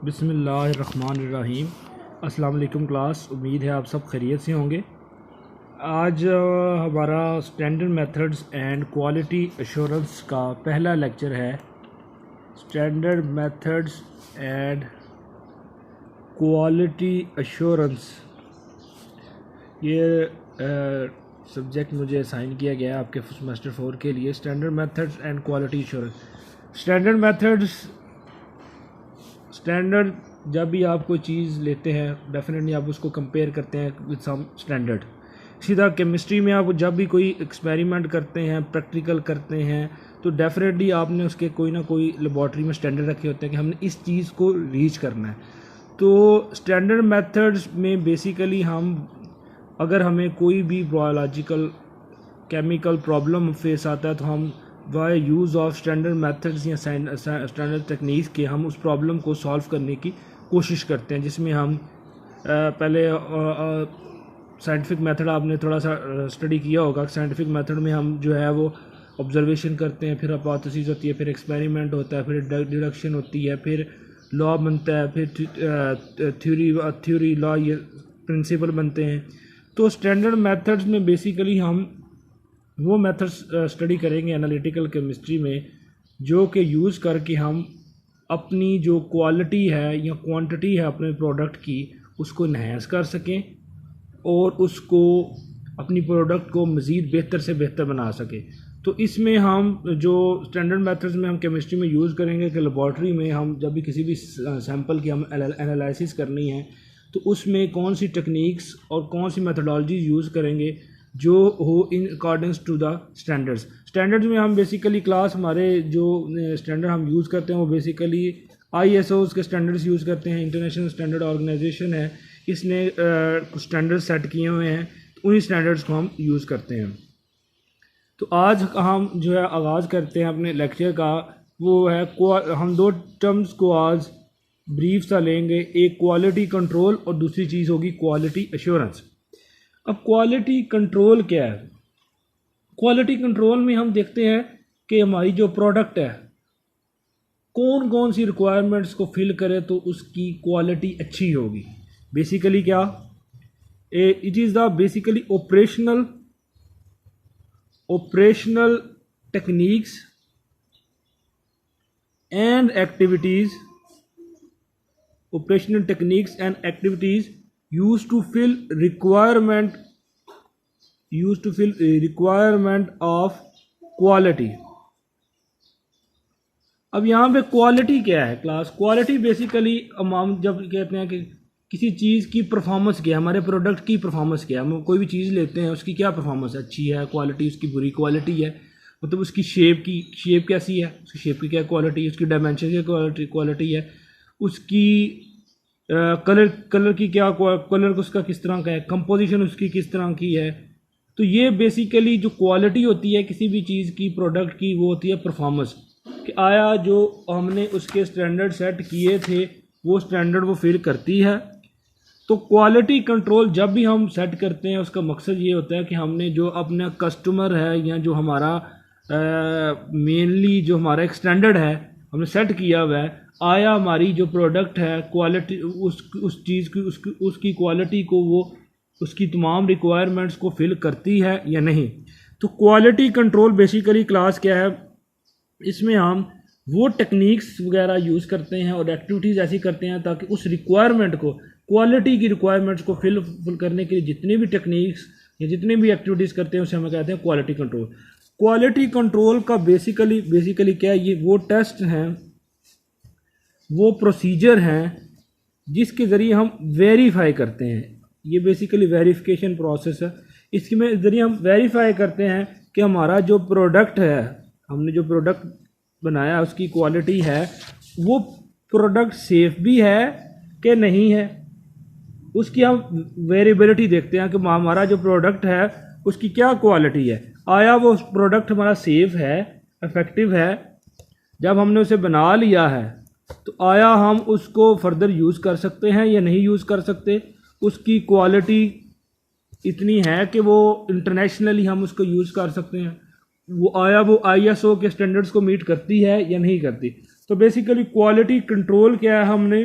बिस्मिल्लाहिर्रहमानिर्रहीम। अस्सलाम वालेकुम क्लास, उम्मीद है आप सब खैरियत से होंगे। आज हमारा standard methods and quality assurance का पहला लेक्चर है। Standard methods and quality assurance, ये सब्जेक्ट मुझे असाइन किया गया है आपके सेमेस्टर 4 के लिए। Standard methods and quality assurance. Standard methods, standard जब भी आप कोई चीज़ लेते हैं डेफिनेटली आप उसको कंपेयर करते हैं विद सम स्टैंडर्ड। इसी तरह केमिस्ट्री में आप जब भी कोई एक्सपेरिमेंट करते हैं, प्रैक्टिकल करते हैं, तो डेफिनेटली आपने उसके कोई ना कोई लेबॉर्ट्री में स्टैंडर्ड रखे होते हैं कि हमने इस चीज़ को रीच करना है। तो स्टैंडर्ड मेथड्स में बेसिकली हम अगर हमें कोई भी बायोलॉजिकल केमिकल प्रॉब्लम फेस आता है तो हम by use of standard methods या स्टैंडर्ड टेक्निक्स के हम उस प्रॉब्लम को सॉल्व करने की कोशिश करते हैं, जिसमें हम पहले साइंटिफिक मेथड आपने थोड़ा सा स्टडी किया होगा। साइंटिफिक मेथड में हम जो है वो ऑब्जर्वेशन करते हैं, फिर हाइपोथेसिस होती है, फिर एक्सपेरिमेंट होता है, फिर डिडक्शन होती है, फिर लॉ बनता है, फिर थ्योरी लॉ ये प्रिंसिपल बनते हैं। तो स्टैंडर्ड मेथड्स में बेसिकली हम वो मेथड्स स्टडी करेंगे एनालिटिकल केमिस्ट्री में, जो कि यूज़ करके हम अपनी जो क्वालिटी है या क्वांटिटी है अपने प्रोडक्ट की उसको इन्हेंस कर सकें और उसको अपनी प्रोडक्ट को मज़ीद बेहतर से बेहतर बना सकें। तो इसमें हम जो स्टैंडर्ड मेथड्स में हम केमिस्ट्री में यूज़ करेंगे कि लेबॉर्ट्री में हम जब भी किसी भी सैंपल की हम एनालिसिस करनी है तो उसमें कौन सी टेक्निक्स और कौन सी मेथडोलॉजीज़ यूज़ करेंगे जो हो in accordings to the standards. Standards में हम बेसिकली क्लास हमारे जो स्टैंडर्ड हम यूज़ करते हैं वो बेसिकली ISOs के स्टैंडर्ड्स यूज़ करते हैं। इंटरनेशनल स्टैंडर्ड ऑर्गेनाइजेशन है, इसने कुछ स्टैंडर्ड्स सेट किए हुए हैं, तो उन्हीं स्टैंडर्ड्स को हम यूज़ करते हैं। तो आज हम जो है आगाज़ करते हैं अपने लेक्चर का, वो है हम दो टर्म्स को आज ब्रीफ सा लेंगे। एक क्वालिटी कंट्रोल और दूसरी चीज़ होगी क्वालिटी एश्योरेंस। अब क्वालिटी कंट्रोल क्या है? क्वालिटी कंट्रोल में हम देखते हैं कि हमारी जो प्रोडक्ट है कौन कौन सी रिक्वायरमेंट्स को फिल करे तो उसकी क्वालिटी अच्छी होगी। बेसिकली क्या it is the basically operational techniques and activities used to fill requirement of quality। अब यहाँ पे क्वालिटी क्या है क्लास? क्वालिटी बेसिकली हम जब कहते हैं कि किसी चीज़ की परफॉर्मेंस क्या है, हमारे प्रोडक्ट की परफॉर्मेंस क्या है, हम कोई भी चीज़ लेते हैं उसकी क्या परफॉर्मेंस है, अच्छी है क्वालिटी, उसकी बुरी क्वालिटी है, मतलब उसकी शेप कैसी है, उसकी शेप की क्या क्वालिटी है, उसकी डायमेंशन की क्वालिटी है, उसकी कलर की क्या कलर उसका किस तरह का है, कंपोजिशन उसकी किस तरह की है। तो ये बेसिकली जो क्वालिटी होती है किसी भी चीज़ की, प्रोडक्ट की, वो होती है परफॉर्मेंस, कि आया जो हमने उसके स्टैंडर्ड सेट किए थे वो स्टैंडर्ड वो फिल करती है। तो क्वालिटी कंट्रोल जब भी हम सेट करते हैं उसका मकसद ये होता है कि हमने जो अपना कस्टमर है या जो हमारा मेनली जो हमारा एक स्टैंडर्ड है हमने सेट किया हुआ है, आया हमारी जो प्रोडक्ट है क्वालिटी उस चीज़ की उसकी क्वालिटी को वो उसकी तमाम रिक्वायरमेंट्स को फिल करती है या नहीं। तो क्वालिटी कंट्रोल बेसिकली क्लास क्या है, इसमें हम वो टेक्निक्स वगैरह यूज़ करते हैं और एक्टिविटीज़ ऐसी करते हैं ताकि उस रिक्वायरमेंट को, क्वालिटी की रिक्वायरमेंट्स को फिल करने के लिए जितने भी टेक्निक्स या जितने भी एक्टिविटीज़ करते हैं उसे हम कहते हैं क्वालिटी कंट्रोल। क्वालिटी कंट्रोल का बेसिकली क्या है, ये वो टेस्ट हैं, वो प्रोसीजर हैं जिसके ज़रिए हम वेरीफाई करते हैं। ये बेसिकली वेरिफिकेशन प्रोसेस है। इसके में ज़रिए हम वेरीफाई करते हैं कि हमारा जो प्रोडक्ट है, हमने जो प्रोडक्ट बनाया उसकी क्वालिटी है, वो प्रोडक्ट सेफ़ भी है कि नहीं है। उसकी हम वेरिएबिलिटी देखते हैं कि हमारा जो प्रोडक्ट है उसकी क्या क्वालिटी है, आया वो प्रोडक्ट हमारा सेफ़ है, इफ़ेक्टिव है। जब हमने उसे बना लिया है तो आया हम उसको फर्दर यूज़ कर सकते हैं या नहीं यूज़ कर सकते, उसकी क्वालिटी इतनी है कि वो इंटरनेशनली हम उसको यूज़ कर सकते हैं, वो आया वो ISO के स्टैंडर्ड्स को मीट करती है या नहीं करती। तो बेसिकली क्वालिटी कंट्रोल क्या है, हमने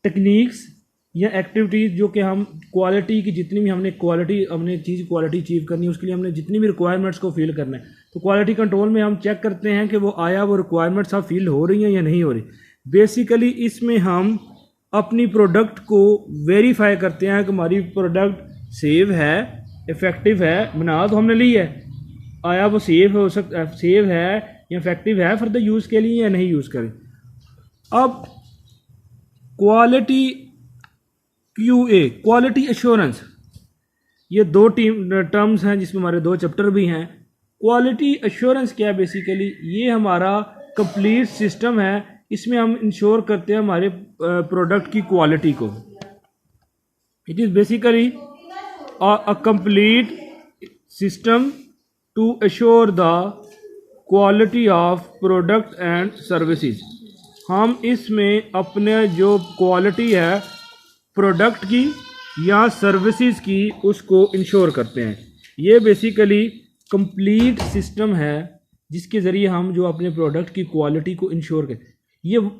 टेक्निक्स या एक्टिविटीज़ जो कि हम क्वालिटी की जितनी भी हमने चीज़ क्वालिटी अचीव करनी है, उसके लिए हमने जितनी भी रिक्वायरमेंट्स को फिल करना है, तो क्वालिटी कंट्रोल में हम चेक करते हैं कि वो रिक्वायरमेंट्स अब फिल हो रही हैं या नहीं हो रही। बेसिकली इसमें हम अपनी प्रोडक्ट को वेरीफाई करते हैं कि हमारी प्रोडक्ट सेव है, इफ़ेक्टिव है, बना तो हमने ली है, आया वो सेव है या इफेक्टिव है फॉर द यूज़ के लिए या नहीं यूज़ करें। अब क्वालिटी QA, क्वालिटी एश्योरेंस, ये दो टर्म्स हैं जिसमें हमारे दो चैप्टर भी हैं। क्वालिटी एश्योरेंस क्या है? बेसिकली ये हमारा कंप्लीट सिस्टम है, इसमें हम इंश्योर करते हैं हमारे प्रोडक्ट की क्वालिटी को। It is basically a complete system to assure the quality of product and services. हम इसमें अपने जो क्वालिटी है प्रोडक्ट की या सर्विसेज की उसको इंश्योर करते हैं। ये बेसिकली कंप्लीट सिस्टम है जिसके ज़रिए हम जो अपने प्रोडक्ट की क्वालिटी को इंश्योर करें।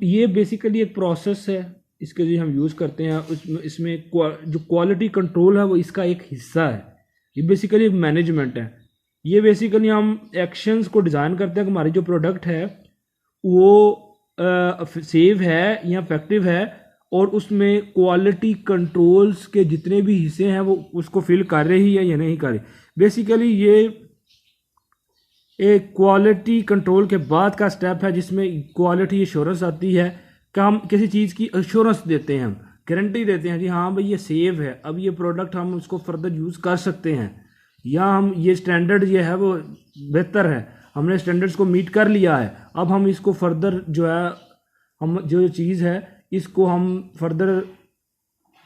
ये बेसिकली एक प्रोसेस है, इसके लिए हम यूज़ करते हैं। इसमें जो क्वालिटी कंट्रोल है वो इसका एक हिस्सा है। ये बेसिकली एक मैनेजमेंट है। ये बेसिकली हम एक्शंस को डिज़ाइन करते हैं कि हमारी जो प्रोडक्ट है वो सेव है या इफेक्टिव है, और उसमें क्वालिटी कंट्रोल्स के जितने भी हिस्से हैं वो उसको फिल कर रही है या नहीं कर रही। बेसिकली ये एक क्वालिटी कंट्रोल के बाद का स्टेप है जिसमें क्वालिटी एश्योरेंस आती है कि हम किसी चीज़ की एश्योरेंस देते हैं, हम गारंटी देते हैं जी हाँ भाई ये सेव है, अब ये प्रोडक्ट हम उसको फर्दर यूज़ कर सकते हैं, या हम ये स्टैंडर्ड ये है वो बेहतर है, हमने स्टैंडर्ड्स को मीट कर लिया है, अब हम इसको फर्दर जो है हम जो चीज़ है इसको हम फर्दर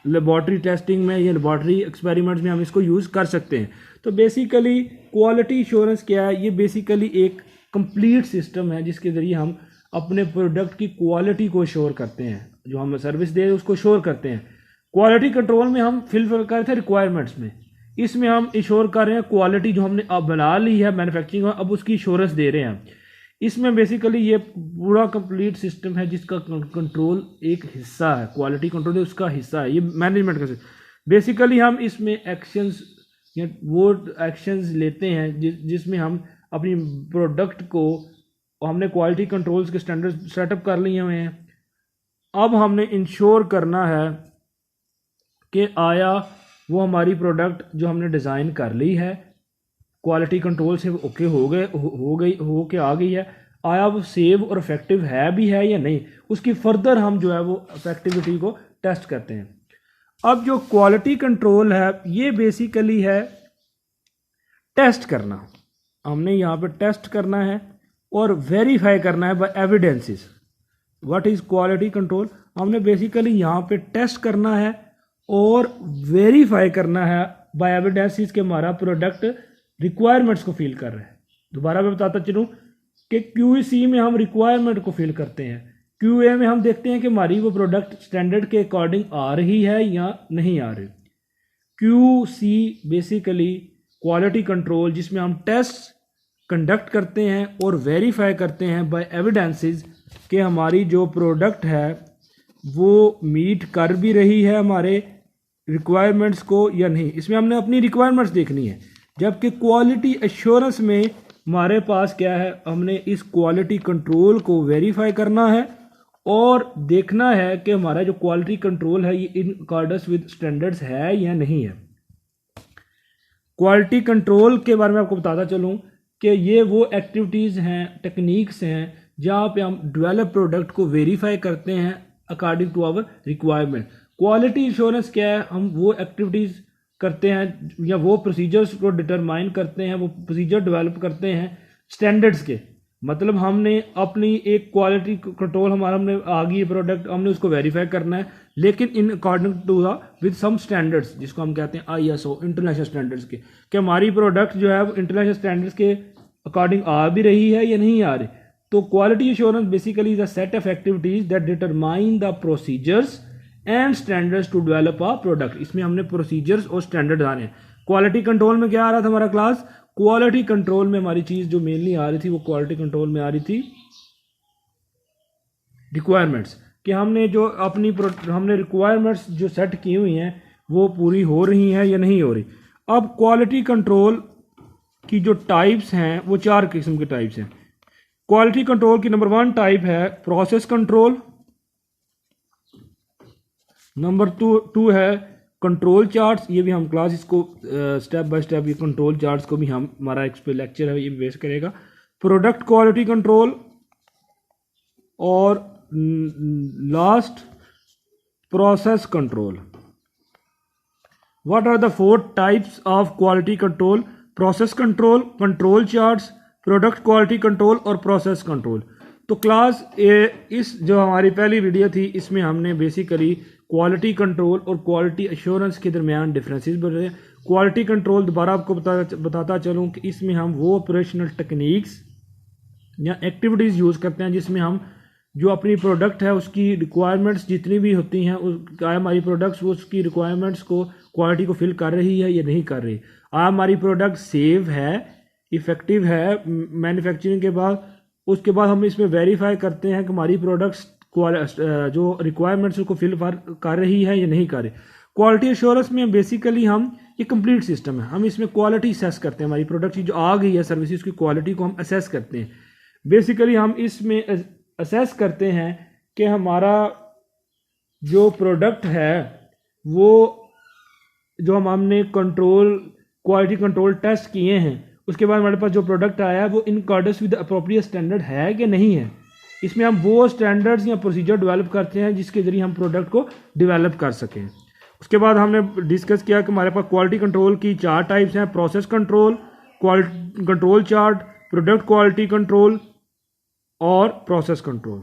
लेबॉर्ट्री टेस्टिंग में या लेबॉर्ट्री एक्सपेरिमेंट्स में हम इसको यूज़ कर सकते हैं। तो बेसिकली क्वालिटी एश्योरेंस क्या है? ये बेसिकली एक कंप्लीट सिस्टम है जिसके ज़रिए हम अपने प्रोडक्ट की क्वालिटी को एश्योर करते हैं, जो हम सर्विस दे रहे हैं उसको एश्योर करते हैं। क्वालिटी कंट्रोल में हम फिल कर रहे थे रिक्वायरमेंट्स में, इसमें हम एश्योर कर रहे हैं क्वालिटी जो हमने अब बना ली है मैन्युफैक्चरिंग में, अब उसकी एश्योरेंस दे रहे हैं। इसमें बेसिकली ये पूरा कंप्लीट सिस्टम है जिसका कंट्रोल एक हिस्सा है, क्वालिटी कंट्रोल उसका हिस्सा है, ये मैनेजमेंट का। बेसिकली हम इसमें एक्शंस या वो एक्शंस लेते हैं जिसमें हम अपनी प्रोडक्ट को, हमने क्वालिटी कंट्रोल्स के स्टैंडर्ड सेटअप कर लिए हुए हैं, अब हमने इंश्योर करना है कि आया वो हमारी प्रोडक्ट जो हमने डिज़ाइन कर ली है क्वालिटी कंट्रोल से ओके हो के आ गई है, आया वो सेव और इफेक्टिव है भी है या नहीं, उसकी फर्दर हम जो है वो इफेक्टिविटी को टेस्ट करते हैं। अब जो क्वालिटी कंट्रोल है ये बेसिकली है टेस्ट करना, हमने यहाँ पे टेस्ट करना है और वेरीफाई करना है by evidences. What is quality control? हमने बेसिकली यहाँ पे टेस्ट करना है और वेरीफाई करना है बाय एविडेंसेस के हमारा प्रोडक्ट रिक्वायरमेंट्स को फिल कर रहे हैं। दोबारा मैं बताता चलूँ कि QC में हम रिक्वायरमेंट को फिल करते हैं, QA में हम देखते हैं कि हमारी वो प्रोडक्ट स्टैंडर्ड के अकॉर्डिंग आ रही है या नहीं आ रही। QC बेसिकली क्वालिटी कंट्रोल जिसमें हम टेस्ट कंडक्ट करते हैं और वेरीफाई करते हैं बाय एविडेंसेस कि हमारी जो प्रोडक्ट है वो मीट कर भी रही है हमारे रिक्वायरमेंट्स को या नहीं। इसमें हमने अपनी रिक्वायरमेंट्स देखनी है, जबकि क्वालिटी एश्योरेंस में हमारे पास क्या है, हमने इस क्वालिटी कंट्रोल को वेरीफाई करना है और देखना है कि हमारा जो क्वालिटी कंट्रोल है ये इन अकॉर्डेंस विद स्टैंडर्ड्स है या नहीं है। क्वालिटी कंट्रोल के बारे में आपको बताता चलूँ कि ये वो एक्टिविटीज़ हैं, टेक्निक्स हैं जहाँ पे हम डेवलप प्रोडक्ट को वेरीफाई करते हैं according to our requirement. Quality insurance क्या है? हम वो एक्टिविटीज़ करते हैं या वो प्रोसीजर्स को डिटरमाइन करते हैं, वो प्रोसीजर डेवलप करते हैं स्टैंडर्ड्स के। मतलब हमने अपनी एक क्वालिटी कंट्रोल हमने आ गई प्रोडक्ट, हमने उसको वेरीफाई करना है, लेकिन in according to the with some standards जिसको हम कहते हैं ISO इंटरनेशनल स्टैंडर्ड्स के, कि हमारी प्रोडक्ट जो है वो इंटरनेशनल स्टैंडर्ड्स के अकॉर्डिंग आ भी रही है या नहीं आ रही। तो quality assurance basically is a set of activities that determine the procedures and standards to develop a product. इसमें हमने प्रोसीजर्स और स्टैंडर्ड आने हैं। क्वालिटी कंट्रोल में क्या आ रहा था हमारा क्लास? क्वालिटी कंट्रोल में हमारी चीज़ जो मेनली आ रही थी वो क्वालिटी कंट्रोल में आ रही थी रिक्वायरमेंट्स, कि हमने जो हमने रिक्वायरमेंट्स जो सेट की हुई हैं वो पूरी हो रही हैं या नहीं हो रही। अब क्वालिटी कंट्रोल की जो टाइप्स हैं वो 4 किस्म के टाइप्स हैं। क्वालिटी कंट्रोल की नंबर 1 टाइप है प्रोसेस कंट्रोल, नंबर 2 है कंट्रोल चार्ट्स। ये भी हम क्लास इसको स्टेप बाय स्टेप ये कंट्रोल चार्ट्स को भी हम हमारा एक पे लेक्चर है ये बेस करेगा। प्रोडक्ट क्वालिटी कंट्रोल और last process control. What are the 4 types of quality control? Process control, control charts, product quality control और प्रोसेस कंट्रोल। तो क्लास इस जो हमारी पहली वीडियो थी इसमें हमने बेसिकली क्वालिटी कंट्रोल और क्वालिटी एश्योरेंस के दरमियान डिफरेंसेस बताए। क्वालिटी कंट्रोल दोबारा आपको बताता चलूँ कि इसमें हम वो ऑपरेशनल टेक्निक्स या एक्टिविटीज़ यूज़ करते हैं जिसमें हम जो अपनी प्रोडक्ट है उसकी रिक्वायरमेंट्स जितनी भी होती हैं हमारी प्रोडक्ट्स वो उसकी रिक्वायरमेंट्स को क्वालिटी को फिल कर रही है या नहीं कर रही। हमारी प्रोडक्ट सेव है, इफ़ेक्टिव है मैन्युफैक्चरिंग के बाद। उसके बाद हम इसमें वेरीफाई करते हैं कि हमारी प्रोडक्ट्स जो रिक्वायरमेंट्स को फिल कर रही है या नहीं कर रही। क्वालिटी एश्योरेंस में बेसिकली हम ये कंप्लीट सिस्टम है, हम इसमें क्वालिटी असेस करते हैं। हमारी प्रोडक्ट की जो आ गई है सर्विसेज की क्वालिटी को हम असेस करते हैं। बेसिकली हम इसमें असेस करते हैं कि हमारा जो प्रोडक्ट है वो जो हमने क्वालिटी कंट्रोल टेस्ट किए हैं उसके बाद हमारे पास जो प्रोडक्ट आया है वो in accordance with appropriate standard है कि नहीं है। इसमें हम वो स्टैंडर्ड्स या प्रोसीजर डेवलप करते हैं जिसके ज़रिए हम प्रोडक्ट को डेवलप कर सकें। उसके बाद हमने डिस्कस किया कि हमारे पास क्वालिटी कंट्रोल की 4 टाइप्स हैं, process control, control chart, product quality control और प्रोसेस कंट्रोल।